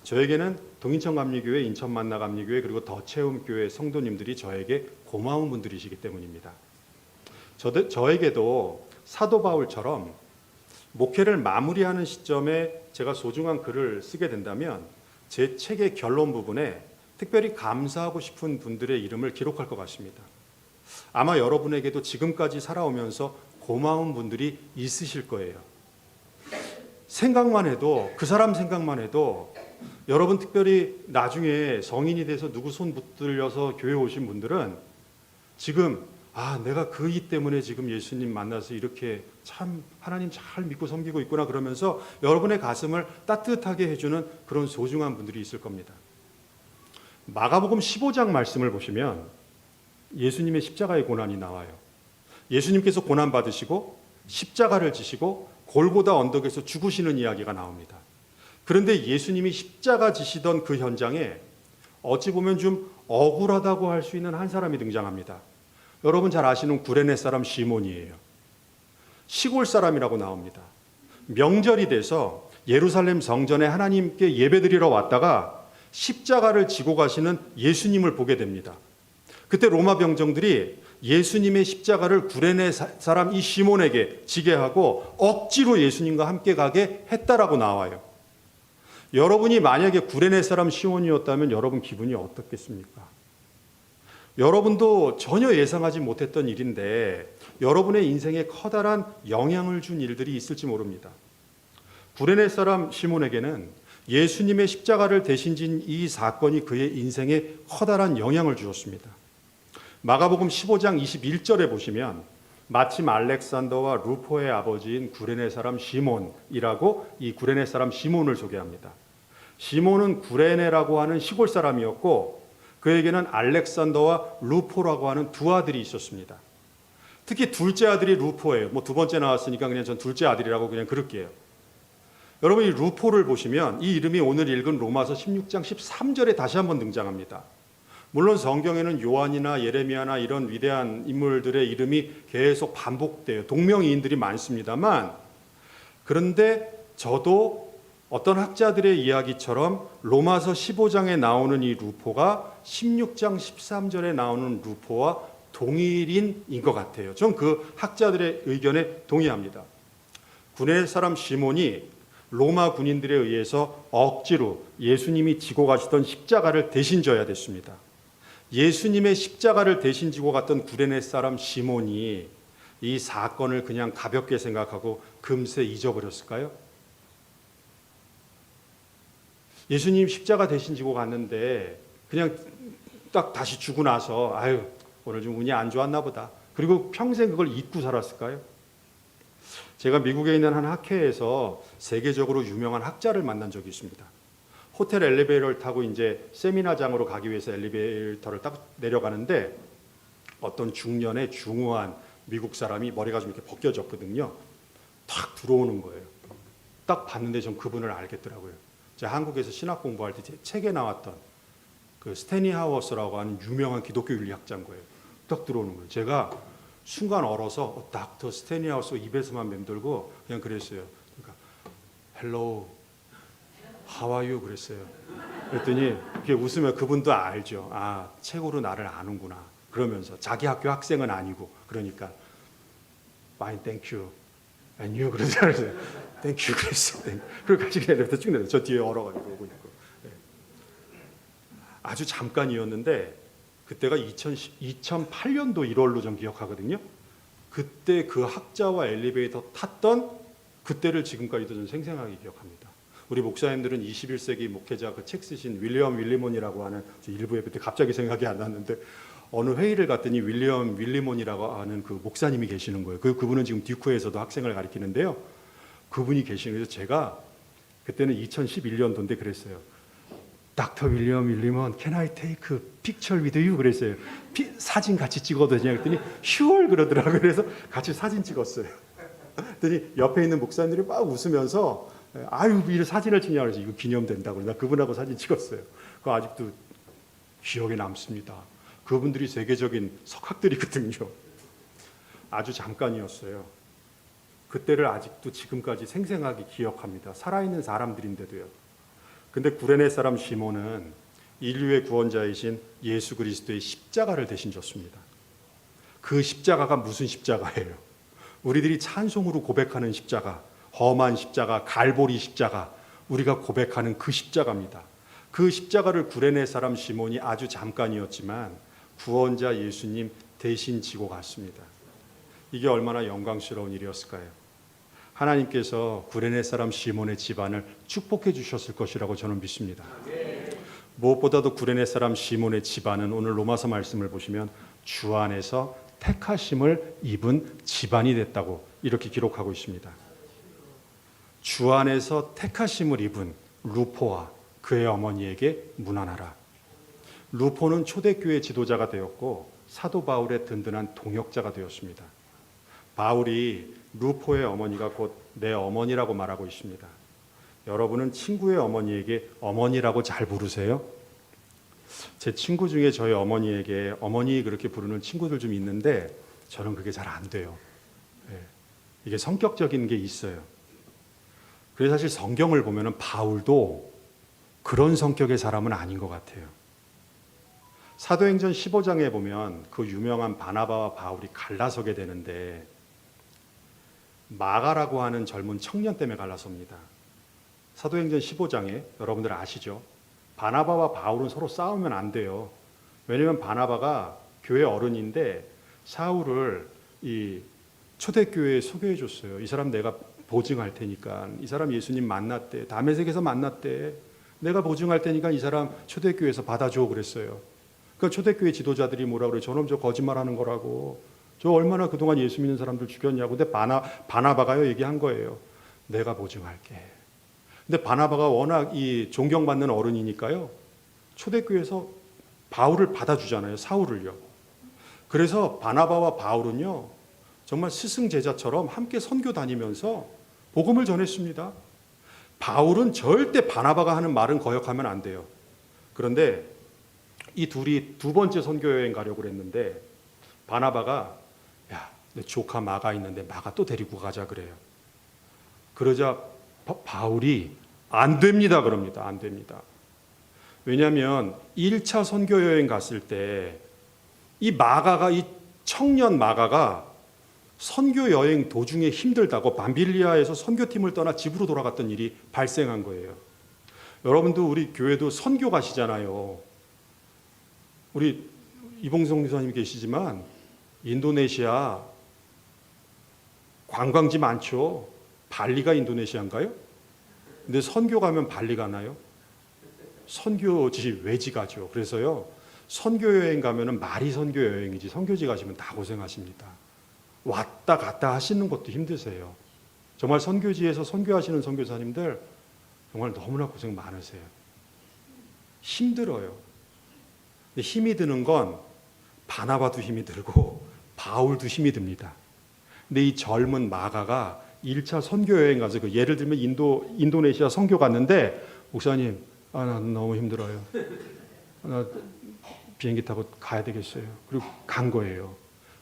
저에게는 동인천 감리교회, 인천 만나 감리교회 그리고 더체험교회 성도님들이 저에게 고마운 분들이시기 때문입니다. 저에게도 사도 바울처럼 목회를 마무리하는 시점에 제가 소중한 글을 쓰게 된다면 제 책의 결론 부분에 특별히 감사하고 싶은 분들의 이름을 기록할 것 같습니다. 아마 여러분에게도 지금까지 살아오면서 고마운 분들이 있으실 거예요. 생각만 해도, 그 사람 생각만 해도 여러분 특별히 나중에 성인이 돼서 누구 손 붙들려서 교회 오신 분들은 지금 내가 그 이 때문에 지금 예수님 만나서 이렇게 참 하나님 잘 믿고 섬기고 있구나 그러면서 여러분의 가슴을 따뜻하게 해주는 그런 소중한 분들이 있을 겁니다. 마가복음 15장 말씀을 보시면 예수님의 십자가의 고난이 나와요. 예수님께서 고난 받으시고 십자가를 지시고 골고다 언덕에서 죽으시는 이야기가 나옵니다. 그런데 예수님이 십자가 지시던 그 현장에 어찌 보면 좀 억울하다고 할 수 있는 한 사람이 등장합니다. 여러분 잘 아시는 구레네 사람 시몬이에요. 시골 사람이라고 나옵니다. 명절이 돼서 예루살렘 성전에 하나님께 예배드리러 왔다가 십자가를 지고 가시는 예수님을 보게 됩니다. 그때 로마 병정들이 예수님의 십자가를 구레네 사람 이 시몬에게 지게 하고 억지로 예수님과 함께 가게 했다라고 나와요. 여러분이 만약에 구레네 사람 시몬이었다면 여러분 기분이 어떻겠습니까? 여러분도 전혀 예상하지 못했던 일인데 여러분의 인생에 커다란 영향을 준 일들이 있을지 모릅니다. 구레네 사람 시몬에게는 예수님의 십자가를 대신 진 이 사건이 그의 인생에 커다란 영향을 주었습니다. 마가복음 15장 21절에 보시면 마침 알렉산더와 루포의 아버지인 구레네 사람 시몬이라고 이 구레네 사람 시몬을 소개합니다. 시몬은 구레네라고 하는 시골 사람이었고 그에게는 알렉산더와 루포라고 하는 두 아들이 있었습니다. 특히 둘째 아들이 루포예요. 두 번째 나왔으니까 그냥 전 둘째 아들이라고 그냥 그럴게요. 여러분 이 루포를 보시면 이 이름이 오늘 읽은 로마서 16장 13절에 다시 한번 등장합니다. 물론 성경에는 요한이나 예레미야나 이런 위대한 인물들의 이름이 계속 반복돼요. 동명이인들이 많습니다만 그런데 저도 어떤 학자들의 이야기처럼 로마서 15장에 나오는 이 루포가 16장 13절에 나오는 루포와 동일인인 것 같아요. 전 그 학자들의 의견에 동의합니다. 구레네 사람 시몬이 로마 군인들에 의해서 억지로 예수님이 지고 가시던 십자가를 대신 져야 됐습니다. 예수님의 십자가를 대신 지고 갔던 구레네 사람 시몬이 이 사건을 그냥 가볍게 생각하고 금세 잊어버렸을까요? 예수님 십자가 대신 지고 갔는데 그냥 딱 다시 주고 나서 오늘 좀 운이 안 좋았나 보다. 그리고 평생 그걸 잊고 살았을까요? 제가 미국에 있는 한 학회에서 세계적으로 유명한 학자를 만난 적이 있습니다. 호텔 엘리베이터를 타고 이제 세미나장으로 가기 위해서 엘리베이터를 딱 내려가는데 어떤 중년의 중후한 미국 사람이 머리가 좀 이렇게 벗겨졌거든요. 탁 들어오는 거예요. 딱 봤는데 전 그분을 알겠더라고요. 제가 한국에서 신학 공부할 때 제 책에 나왔던 그 스테니 하워스라고 하는 유명한 기독교 윤리학자인 거예요. 딱 들어오는 거예요. 제가 순간 얼어서 닥터 스테니 하워스 입에서만 맴돌고 그냥 그랬어요. 그러니까 헬로우 How are you? 그랬어요. 그랬더니 그게 웃으면 그분도 알죠. 책으로 나를 아는구나. 그러면서 자기 학교 학생은 아니고 그러니까 Fine, thank you. And you 그러잖아요. Thank you 그랬어요. 그리고 같이 그냥 쭉 내려. 저 뒤에 얼어가지고 오고 있고. 아주 잠깐이었는데 그때가 2008년도 1월로 전 기억하거든요. 그때 그 학자와 엘리베이터 탔던 그때를 지금까지도 전 생생하게 기억합니다. 우리 목사님들은 21세기 목회자 그 책 쓰신 윌리엄 윌리몬이라고 하는 일부에 그때 갑자기 생각이 안 났는데 어느 회의를 갔더니 윌리엄 윌리몬이라고 하는 그 목사님이 계시는 거예요. 그분은 지금 듀크에서도 학생을 가르치는데요. 그분이 계시는 거예요. 제가 그때는 2011년도인데 그랬어요. 닥터 윌리엄은 Can I take a picture with you? 그랬어요. 사진 같이 찍어도 되냐 그랬더니 sure 그러더라고요. 그래서 같이 사진 찍었어요. 그랬더니 옆에 있는 목사님들이 막 웃으면서 아유 이 사진을 찍냐고 그래서 이거 기념된다고. 나 그분하고 사진 찍었어요. 그거 아직도 기억에 남습니다. 그분들이 세계적인 석학들이거든요. 아주 잠깐이었어요. 그때를 아직도 지금까지 생생하게 기억합니다. 살아있는 사람들인데도요. 근데 구레네 사람 시몬은 인류의 구원자이신 예수 그리스도의 십자가를 대신 졌습니다. 그 십자가가 무슨 십자가예요? 우리들이 찬송으로 고백하는 십자가, 험한 십자가, 갈보리 십자가, 우리가 고백하는 그 십자가입니다. 그 십자가를 구레네 사람 시몬이 아주 잠깐이었지만 구원자 예수님 대신 지고 갔습니다. 이게 얼마나 영광스러운 일이었을까요? 하나님께서 구레네 사람 시몬의 집안을 축복해 주셨을 것이라고 저는 믿습니다. 무엇보다도 구레네 사람 시몬의 집안은 오늘 로마서 말씀을 보시면 주 안에서 택하심을 입은 집안이 됐다고 이렇게 기록하고 있습니다. 주 안에서 택하심을 입은 루포와 그의 어머니에게 문안하라. 루포는 초대교회 지도자가 되었고 사도 바울의 든든한 동역자가 되었습니다. 바울이 루포의 어머니가 곧 내 어머니라고 말하고 있습니다. 여러분은 친구의 어머니에게 어머니라고 잘 부르세요? 제 친구 중에 저희 어머니에게 어머니 그렇게 부르는 친구들 좀 있는데 저는 그게 잘 안 돼요. 이게 성격적인 게 있어요. 그래서 사실 성경을 보면 바울도 그런 성격의 사람은 아닌 것 같아요. 사도행전 15장에 보면 그 유명한 바나바와 바울이 갈라서게 되는데 마가라고 하는 젊은 청년 때문에 갈라섭니다. 사도행전 15장에 여러분들 아시죠? 바나바와 바울은 서로 싸우면 안 돼요. 왜냐하면 바나바가 교회 어른인데 사울을 이 초대교회에 소개해 줬어요. 이 사람 내가 보증할 테니까, 이 사람 예수님 만났대, 다메섹에서 만났대, 내가 보증할 테니까 이 사람 초대교회에서 받아줘 그랬어요. 그러니까 초대교회 지도자들이 뭐라 그래요? 저놈 저 거짓말하는 거라고. 저 얼마나 그동안 예수 믿는 사람들 죽였냐고. 근데 바나바가요 얘기한 거예요. 내가 보증할게. 근데 바나바가 워낙 이 존경받는 어른이니까요. 초대교회에서 바울을 받아주잖아요. 사울을요. 그래서 바나바와 바울은요. 정말 스승 제자처럼 함께 선교 다니면서 복음을 전했습니다. 바울은 절대 바나바가 하는 말은 거역하면 안 돼요. 그런데 이 둘이 두 번째 선교 여행 가려고 그랬는데 바나바가 야, 내 조카 마가 있는데 마가 또 데리고 가자 그래요. 그러자 바울이 안 됩니다 그럽니다. 안 됩니다. 왜냐하면 1차 선교 여행 갔을 때 이 마가가, 이 청년 마가가 선교 여행 도중에 힘들다고 밤빌리아에서 선교팀을 떠나 집으로 돌아갔던 일이 발생한 거예요. 여러분도 우리 교회도 선교 가시잖아요. 우리 이봉성 교사님 계시지만 인도네시아 관광지 많죠. 발리가 인도네시아인가요? 근데 선교 가면 발리 가나요? 선교지 외지 가죠. 그래서요 선교 여행 가면은 말이 선교 여행이지 선교지 가시면 다 고생하십니다. 왔다 갔다 하시는 것도 힘드세요. 정말 선교지에서 선교하시는 선교사님들 정말 너무나 고생 많으세요. 힘들어요. 근데 힘이 드는 건 바나바도 힘이 들고 바울도 힘이 듭니다. 근데 이 젊은 마가가 1차 선교 여행 가서 예를 들면 인도네시아 선교 갔는데 목사님 나 너무 힘들어요. 나 비행기 타고 가야 되겠어요. 그리고 간 거예요.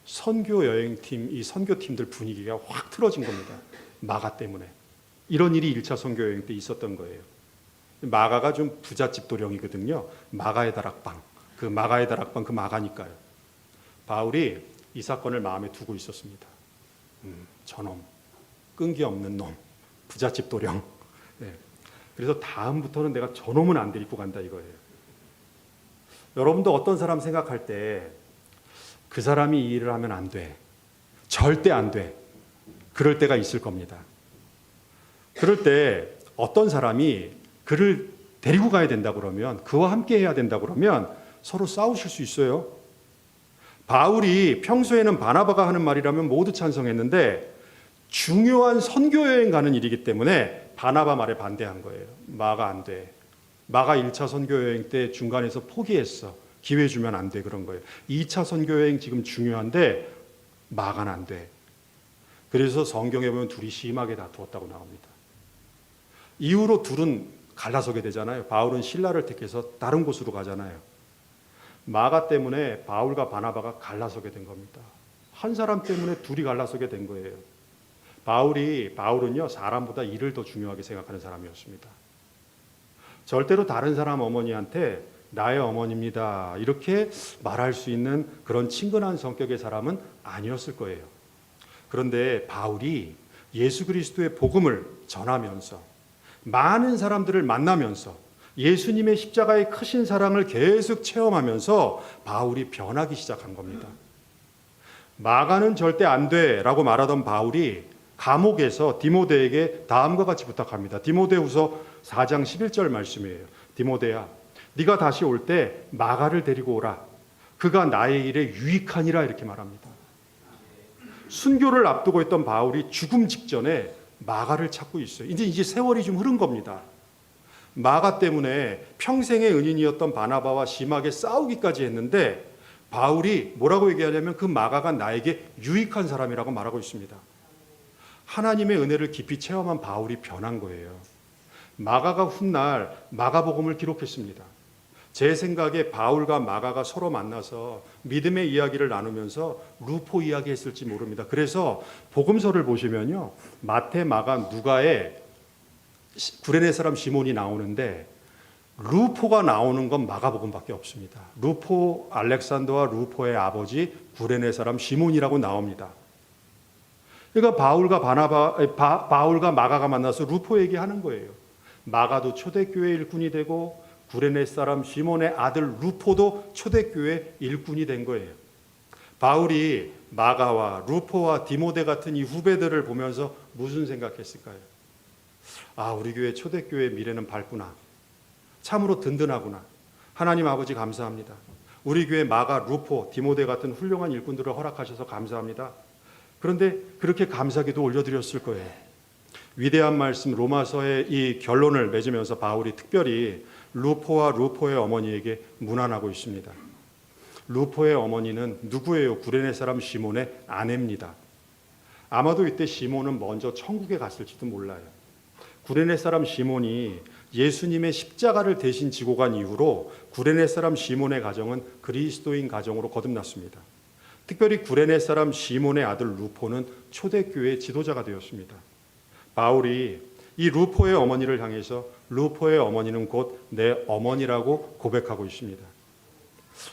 선교 여행팀, 이 선교팀들 분위기가 확 틀어진 겁니다. 마가 때문에. 이런 일이 1차 선교 여행 때 있었던 거예요. 마가가 좀 부잣집 도령이거든요. 마가의 다락방. 그 마가의 다락방 그 마가니까요. 바울이 이 사건을 마음에 두고 있었습니다. 저놈, 끈기 없는 놈, 부잣집 도령. 네. 그래서 다음부터는 내가 저놈은 안 데리고 간다 이거예요. 여러분도 어떤 사람 생각할 때 그 사람이 이 일을 하면 안 돼. 절대 안 돼. 그럴 때가 있을 겁니다. 그럴 때 어떤 사람이 그를 데리고 가야 된다 그러면, 그와 함께 해야 된다 그러면 서로 싸우실 수 있어요. 바울이 평소에는 바나바가 하는 말이라면 모두 찬성했는데 중요한 선교 여행 가는 일이기 때문에 바나바 말에 반대한 거예요. 마가 안 돼. 마가 1차 선교 여행 때 중간에서 포기했어. 기회 주면 안 돼, 그런 거예요. 2차 선교 여행 지금 중요한데 마가는 안 돼. 그래서 성경에 보면 둘이 심하게 다투었다고 나옵니다. 이후로 둘은 갈라서게 되잖아요. 바울은 신라를 택해서 다른 곳으로 가잖아요. 마가 때문에 바울과 바나바가 갈라서게 된 겁니다. 한 사람 때문에 둘이 갈라서게 된 거예요. 바울은요, 사람보다 일을 더 중요하게 생각하는 사람이었습니다. 절대로 다른 사람 어머니한테 나의 어머니입니다 이렇게 말할 수 있는 그런 친근한 성격의 사람은 아니었을 거예요. 그런데 바울이 예수 그리스도의 복음을 전하면서 많은 사람들을 만나면서 예수님의 십자가의 크신 사랑을 계속 체험하면서 바울이 변하기 시작한 겁니다. 마가는 절대 안 돼라고 말하던 바울이 감옥에서 디모데에게 다음과 같이 부탁합니다. 디모데후서 4장 11절 말씀이에요. 디모데야, 네가 다시 올 때 마가를 데리고 오라. 그가 나의 일에 유익하니라, 이렇게 말합니다. 순교를 앞두고 있던 바울이 죽음 직전에 마가를 찾고 있어요. 이제 세월이 좀 흐른 겁니다. 마가 때문에 평생의 은인이었던 바나바와 심하게 싸우기까지 했는데 바울이 뭐라고 얘기하냐면 그 마가가 나에게 유익한 사람이라고 말하고 있습니다. 하나님의 은혜를 깊이 체험한 바울이 변한 거예요. 마가가 훗날 마가복음을 기록했습니다. 제 생각에 바울과 마가가 서로 만나서 믿음의 이야기를 나누면서 루포 이야기 했을지 모릅니다. 그래서 복음서를 보시면요, 마태, 마가, 누가에 구레네 사람 시몬이 나오는데 루포가 나오는 건 마가복음밖에 없습니다. 루포, 알렉산더와 루포의 아버지 구레네 사람 시몬이라고 나옵니다. 그러니까 바울과 마가가 만나서 루포 얘기하는 거예요. 마가도 초대교회 일꾼이 되고 구레네 사람 시몬의 아들 루포도 초대교회 일꾼이 된 거예요. 바울이 마가와 루포와 디모데 같은 이 후배들을 보면서 무슨 생각했을까요? 아, 우리 교회 초대교회 미래는 밝구나. 참으로 든든하구나. 하나님 아버지 감사합니다. 우리 교회 마가, 루포, 디모데 같은 훌륭한 일꾼들을 허락하셔서 감사합니다. 그런데 그렇게 감사기도 올려드렸을 거예요. 위대한 말씀 로마서의 이 결론을 맺으면서 바울이 특별히 루포와 루포의 어머니에게 문안하고 있습니다. 루포의 어머니는 누구예요? 구레네 사람 시몬의 아내입니다. 아마도 이때 시몬은 먼저 천국에 갔을지도 몰라요. 구레네 사람 시몬이 예수님의 십자가를 대신 지고 간 이후로 구레네 사람 시몬의 가정은 그리스도인 가정으로 거듭났습니다. 특별히 구레네 사람 시몬의 아들 루포는 초대교회의 지도자가 되었습니다. 바울이 이 루포의 어머니를 향해서 루포의 어머니는 곧 내 어머니라고 고백하고 있습니다.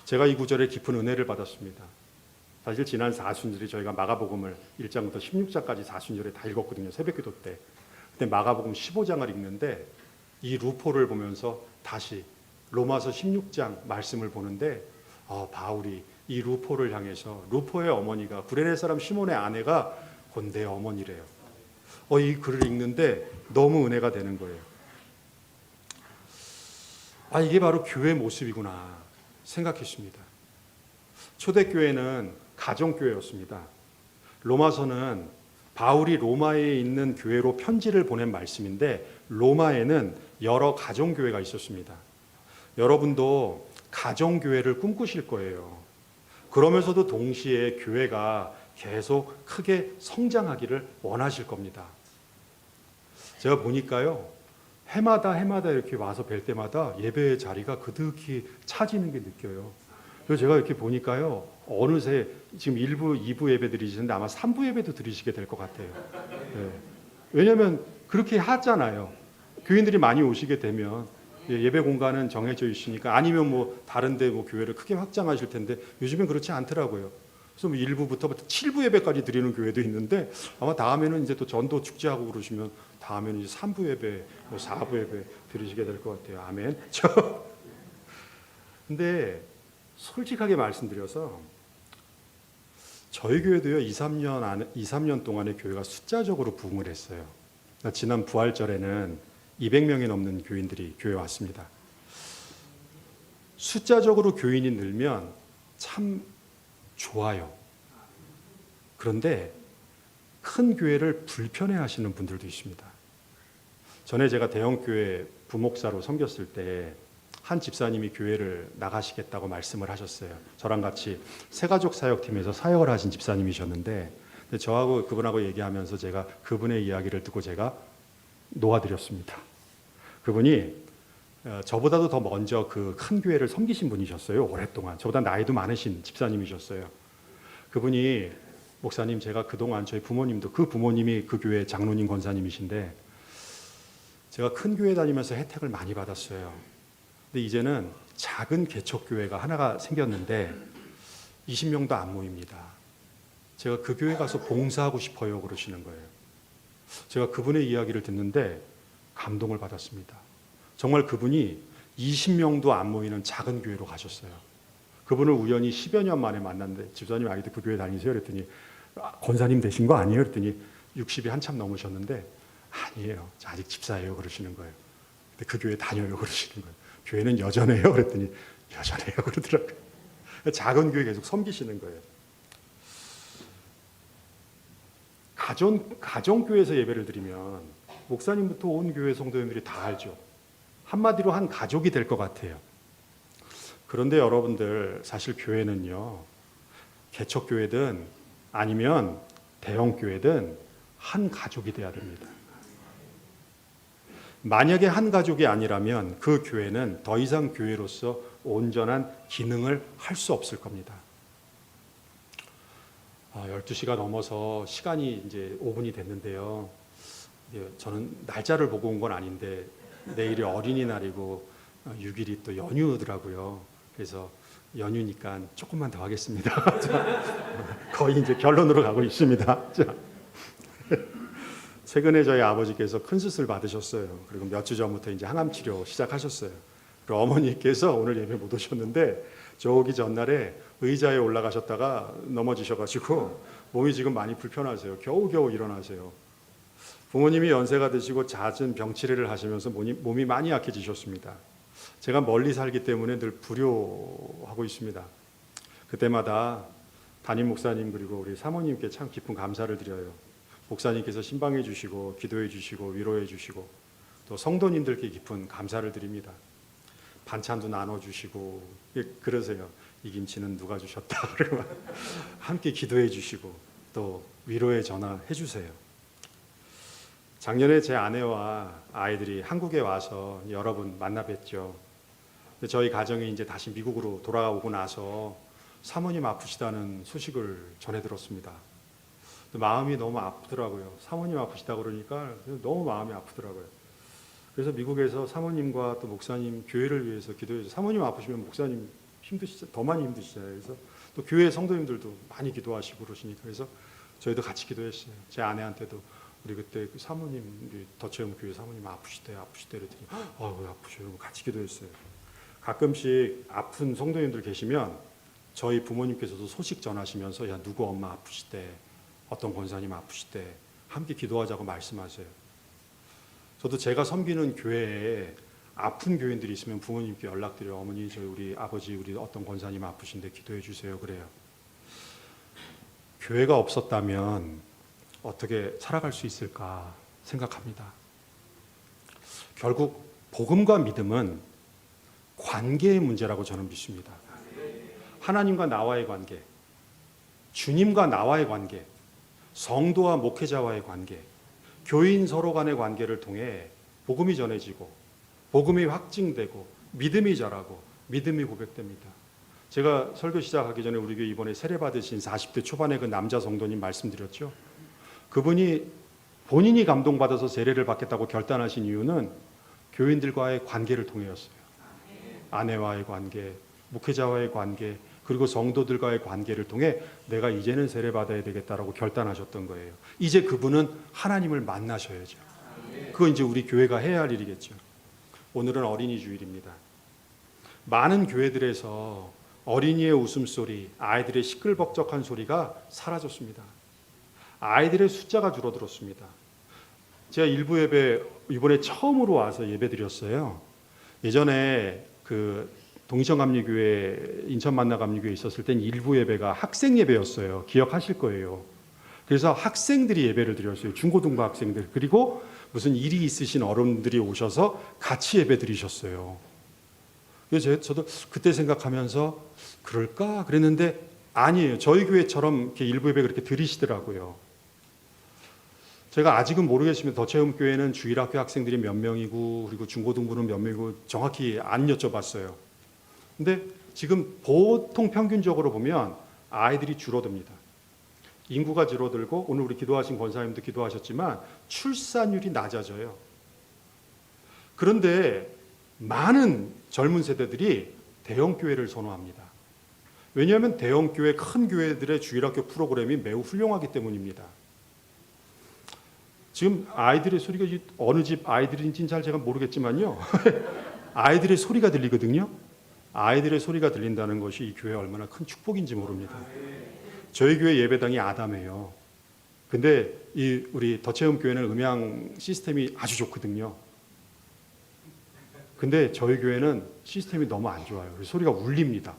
제가 이 구절에 깊은 은혜를 받았습니다. 사실 지난 사순절에 저희가 마가복음을 1장부터 16장까지 사순절에 다 읽었거든요. 새벽기도 때. 그때 마가복음 15장을 읽는데 이 루포를 보면서 다시 로마서 16장 말씀을 보는데 바울이 이 루포를 향해서 루포의 어머니가 구레네 사람 시몬의 아내가 곧 내 어머니래요. 이 글을 읽는데 너무 은혜가 되는 거예요. 이게 바로 교회 모습이구나 생각했습니다. 초대교회는 가정교회였습니다. 로마서는 바울이 로마에 있는 교회로 편지를 보낸 말씀인데 로마에는 여러 가정교회가 있었습니다. 여러분도 가정교회를 꿈꾸실 거예요. 그러면서도 동시에 교회가 계속 크게 성장하기를 원하실 겁니다. 제가 보니까요, 해마다 이렇게 와서 뵐 때마다 예배의 자리가 그득히 차지는 게 느껴요. 그래서 제가 이렇게 보니까요, 어느새 지금 1부, 2부 예배 드리시는데 아마 3부 예배도 드리시게 될 것 같아요. 네. 왜냐하면 그렇게 하잖아요. 교인들이 많이 오시게 되면 예배 공간은 정해져 있으니까, 아니면 뭐 다른데 뭐 교회를 크게 확장하실 텐데 요즘엔 그렇지 않더라고요. 그래서 뭐 1부부터 7부 예배까지 드리는 교회도 있는데 아마 다음에는 이제 또 전도 축제하고 그러시면 다음에는 이제 3부 예배, 뭐 4부 예배 드리시게 될 것 같아요. 아멘. 근데 솔직하게 말씀드려서 저희 교회도요 2, 3년 동안에 교회가 숫자적으로 부흥을 했어요. 지난 부활절에는 200명이 넘는 교인들이 교회에 왔습니다. 숫자적으로 교인이 늘면 참 좋아요. 그런데 큰 교회를 불편해하시는 분들도 있습니다. 전에 제가 대형교회 부목사로 섬겼을 때 한 집사님이 교회를 나가시겠다고 말씀을 하셨어요. 저랑 같이 새가족 사역팀에서 사역을 하신 집사님이셨는데 저하고 그분하고 얘기하면서 제가 그분의 이야기를 듣고 제가 놓아드렸습니다. 그분이 저보다도 더 먼저 그 큰 교회를 섬기신 분이셨어요. 오랫동안 저보다 나이도 많으신 집사님이셨어요. 그분이 목사님, 제가 그동안 저희 부모님도 그 부모님이 그 교회 장로님 권사님이신데 제가 큰 교회 다니면서 혜택을 많이 받았어요. 근데 이제는 작은 개척교회가 하나가 생겼는데 20명도 안 모입니다. 제가 그 교회 가서 봉사하고 싶어요 그러시는 거예요. 제가 그분의 이야기를 듣는데 감동을 받았습니다. 정말 그분이 20명도 안 모이는 작은 교회로 가셨어요. 그분을 우연히 10여 년 만에 만났는데 집사님 아직도 그 교회 다니세요? 그랬더니 권사님 되신 거 아니에요? 그랬더니 60이 한참 넘으셨는데 아니에요. 저 아직 집사예요 그러시는 거예요. 근데 그 교회 다녀요 그러시는 거예요. 교회는 여전해요 그랬더니 여전해요 그러더라고요. 작은 교회 계속 섬기시는 거예요. 가정교회에서 예배를 드리면 목사님부터 온 교회 성도님들이 다 알죠. 한마디로 한 가족이 될 것 같아요. 그런데 여러분들 사실 교회는요, 개척교회든 아니면 대형교회든 한 가족이 돼야 됩니다. 만약에 한 가족이 아니라면 그 교회는 더 이상 교회로서 온전한 기능을 할 수 없을 겁니다. 12시가 넘어서 시간이 이제 5분이 됐는데요. 저는 날짜를 보고 온 건 아닌데 내일이 어린이날이고 6일이 또 연휴더라고요. 그래서 연휴니까 조금만 더 하겠습니다. 거의 이제 결론으로 가고 있습니다. 최근에 저희 아버지께서 큰 수술 받으셨어요. 그리고 몇 주 전부터 이제 항암 치료 시작하셨어요. 그리고 어머니께서 오늘 예배 못 오셨는데 저 오기 전날에 의자에 올라가셨다가 넘어지셔가지고 몸이 지금 많이 불편하세요. 겨우겨우 일어나세요. 부모님이 연세가 드시고 잦은 병치레를 하시면서 몸이 많이 약해지셨습니다. 제가 멀리 살기 때문에 늘 불효하고 있습니다. 그때마다 담임 목사님 그리고 우리 사모님께 참 깊은 감사를 드려요. 목사님께서 신방해 주시고 기도해 주시고 위로해 주시고 또 성도님들께 깊은 감사를 드립니다. 반찬도 나눠주시고 그러세요. 이 김치는 누가 주셨다 그러면 함께 기도해 주시고 또 위로의 전화 해주세요. 작년에 제 아내와 아이들이 한국에 와서 여러 분 만나 뵀죠. 저희 가정이 이제 다시 미국으로 돌아오고 나서 사모님 아프시다는 소식을 전해 들었습니다. 마음이 너무 아프더라고요. 사모님 아프시다 그러니까 너무 마음이 아프더라고요. 그래서 미국에서 사모님과 또 목사님 교회를 위해서 기도해서 사모님 아프시면 목사님 더 많이 힘드시잖아요. 그래서 또 교회 성도님들도 많이 기도하시고 그러시니까 그래서 저희도 같이 기도했어요. 제 아내한테도 우리 그때 그 사모님 우리 더체험 교회 사모님 아프시대 그랬더니 아프셔요. 같이 기도했어요. 가끔씩 아픈 성도님들 계시면 저희 부모님께서도 소식 전하시면서 야 누구 엄마 아프시대 어떤 권사님 아프시대 함께 기도하자고 말씀하세요. 저도 제가 섬기는 교회에 아픈 교인들이 있으면 부모님께 연락드려 어머니 저희 우리 아버지 우리 어떤 권사님 아프신데 기도해 주세요 그래요. 교회가 없었다면 어떻게 살아갈 수 있을까 생각합니다. 결국 복음과 믿음은 관계의 문제라고 저는 믿습니다. 하나님과 나와의 관계, 주님과 나와의 관계, 성도와 목회자와의 관계, 교인 서로 간의 관계를 통해 복음이 전해지고 복음이 확증되고 믿음이 자라고 믿음이 고백됩니다. 제가 설교 시작하기 전에 우리 교회 이번에 세례 받으신 40대 초반의 그 남자 성도님 말씀드렸죠. 그분이 본인이 감동받아서 세례를 받겠다고 결단하신 이유는 교인들과의 관계를 통해였어요. 아내와의 관계, 목회자와의 관계, 그리고 성도들과의 관계를 통해 내가 이제는 세례 받아야 되겠다라고 결단하셨던 거예요. 이제 그분은 하나님을 만나셔야죠. 그건 이제 우리 교회가 해야 할 일이겠죠. 오늘은 어린이 주일입니다. 많은 교회들에서 어린이의 웃음소리, 아이들의 시끌벅적한 소리가 사라졌습니다. 아이들의 숫자가 줄어들었습니다. 제가 일부 예배 이번에 처음으로 와서 예배 드렸어요. 예전에 그 동시성감리교회 인천 만나감리교회 있었을 땐 일부 예배가 학생 예배였어요. 기억하실 거예요. 그래서 학생들이 예배를 드렸어요. 중고등부 학생들. 그리고 무슨 일이 있으신 어른들이 오셔서 같이 예배 드리셨어요. 그래서 저도 그때 생각하면서 그럴까 그랬는데 아니에요. 저희 교회처럼 이렇게 일부 예배 그렇게 드리시더라고요. 제가 아직은 모르겠지만 더체험교회는 주일학교 학생들이 몇 명이고 그리고 중고등부는 몇 명이고 정확히 안 여쭤봤어요. 근데 지금 보통 평균적으로 보면 아이들이 줄어듭니다. 인구가 줄어들고 오늘 우리 기도하신 권사님도 기도하셨지만 출산율이 낮아져요. 그런데 많은 젊은 세대들이 대형교회를 선호합니다. 왜냐하면 대형교회, 큰 교회들의 주일학교 프로그램이 매우 훌륭하기 때문입니다. 지금 아이들의 소리가 어느 집 아이들인지는 잘 제가 모르겠지만요. 아이들의 소리가 들리거든요. 아이들의 소리가 들린다는 것이 이 교회에 얼마나 큰 축복인지 모릅니다. 저희 교회 예배당이 아담해요. 근데 이 우리 더체험교회는 음향 시스템이 아주 좋거든요. 근데 저희 교회는 시스템이 너무 안 좋아요. 소리가 울립니다.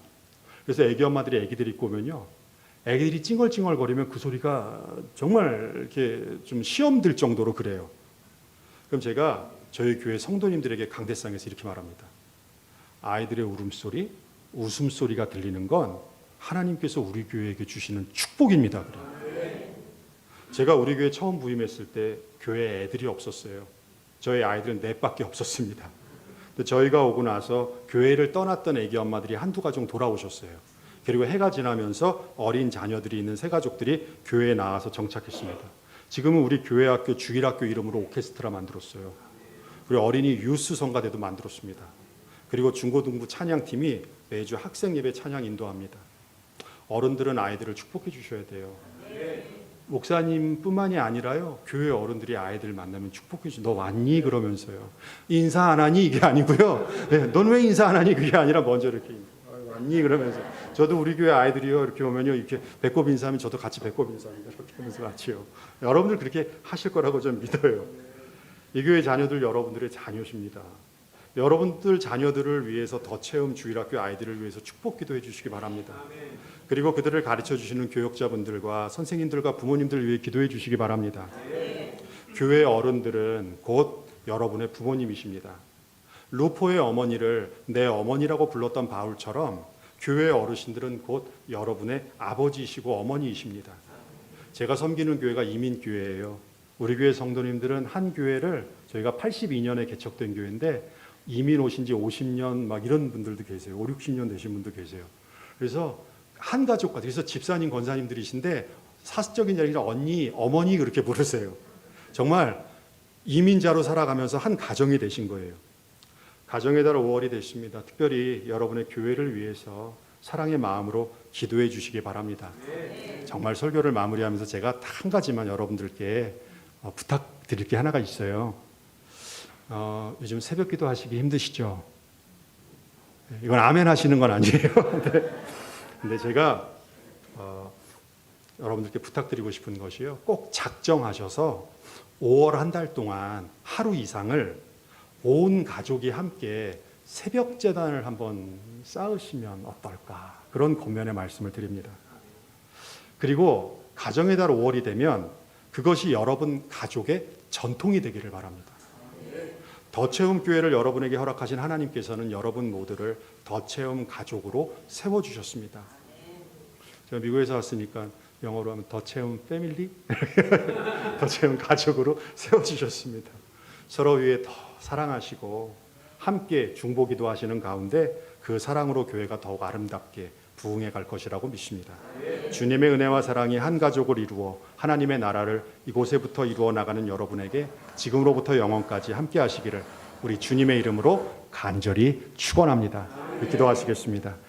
그래서 애기 엄마들이 애기들 입고 오면요. 애기들이 찡얼찡얼거리면 그 소리가 정말 이렇게 좀 시험 들 정도로 그래요. 그럼 제가 저희 교회 성도님들에게 강대상에서 이렇게 말합니다. 아이들의 울음소리, 웃음소리가 들리는 건 하나님께서 우리 교회에게 주시는 축복입니다. 그래요. 제가 우리 교회 처음 부임했을 때 교회에 애들이 없었어요. 저희 아이들은 넷밖에 없었습니다. 근데 저희가 오고 나서 교회를 떠났던 애기 엄마들이 한두 가정 돌아오셨어요. 그리고 해가 지나면서 어린 자녀들이 있는 새 가족들이 교회에 나와서 정착했습니다. 지금은 우리 교회 학교 주일학교 이름으로 오케스트라 만들었어요. 그리고 어린이 유스 성가대도 만들었습니다. 그리고 중고등부 찬양팀이 매주 학생 예배 찬양 인도합니다. 어른들은 아이들을 축복해 주셔야 돼요. 목사님뿐만이 아니라요. 교회 어른들이 아이들 만나면 축복해 주죠. 너 왔니? 그러면서요. 인사 안 하니? 이게 아니고요. 네, 넌 왜 인사 안 하니? 그게 아니라 먼저 이렇게 왔니? 그러면서 저도 우리 교회 아이들이요. 이렇게 오면요. 이렇게 배꼽 인사하면 저도 같이 배꼽 인사합니다. 이렇게 하면서 같이요. 여러분들 그렇게 하실 거라고 좀 믿어요. 이 교회 자녀들 여러분들의 자녀십니다. 여러분들 자녀들을 위해서 더체험 주일학교 아이들을 위해서 축복 기도해 주시기 바랍니다. 그리고 그들을 가르쳐 주시는 교역자분들과 선생님들과 부모님들을 위해 기도해 주시기 바랍니다. 교회 어른들은 곧 여러분의 부모님이십니다. 루포의 어머니를 내 어머니라고 불렀던 바울처럼 교회 어르신들은 곧 여러분의 아버지이시고 어머니이십니다. 제가 섬기는 교회가 이민교회예요. 우리 교회 성도님들은 한 교회를 저희가 82년에 개척된 교회인데 이민 오신 지 50년 막 이런 분들도 계세요. 5, 60년 되신 분도 계세요. 그래서 한 가족 같아요. 그래서 집사님, 권사님들이신데 사적인 자리가 언니, 어머니 그렇게 부르세요. 정말 이민자로 살아가면서 한 가정이 되신 거예요. 가정의 달 5월이 됐습니다. 특별히 여러분의 교회를 위해서 사랑의 마음으로 기도해 주시기 바랍니다. 정말 설교를 마무리하면서 제가 한 가지만 여러분들께 부탁드릴 게 하나가 있어요. 요즘 새벽 기도 하시기 힘드시죠? 이건 아멘 하시는 건 아니에요. 근데 제가 여러분들께 부탁드리고 싶은 것이요. 꼭 작정하셔서 5월 한 달 동안 하루 이상을 온 가족이 함께 새벽 제단을 한번 쌓으시면 어떨까? 그런 권면의 말씀을 드립니다. 그리고 가정의 달 5월이 되면 그것이 여러분 가족의 전통이 되기를 바랍니다. 더체험 교회를 여러분에게 허락하신 하나님께서는 여러분 모두를 더체험 가족으로 세워주셨습니다. 제가 미국에서 왔으니까 영어로 하면 더체험 패밀리? 더체험 가족으로 세워주셨습니다. 서로 위해 더 사랑하시고 함께 중보기도 하시는 가운데 그 사랑으로 교회가 더욱 아름답게 부흥해 갈 것이라고 믿습니다. 주님의 은혜와 사랑이 한 가족을 이루어 하나님의 나라를 이곳에부터 이루어 나가는 여러분에게 지금으로부터 영원까지 함께 하시기를 우리 주님의 이름으로 간절히 축원합니다. 기도하시겠습니다.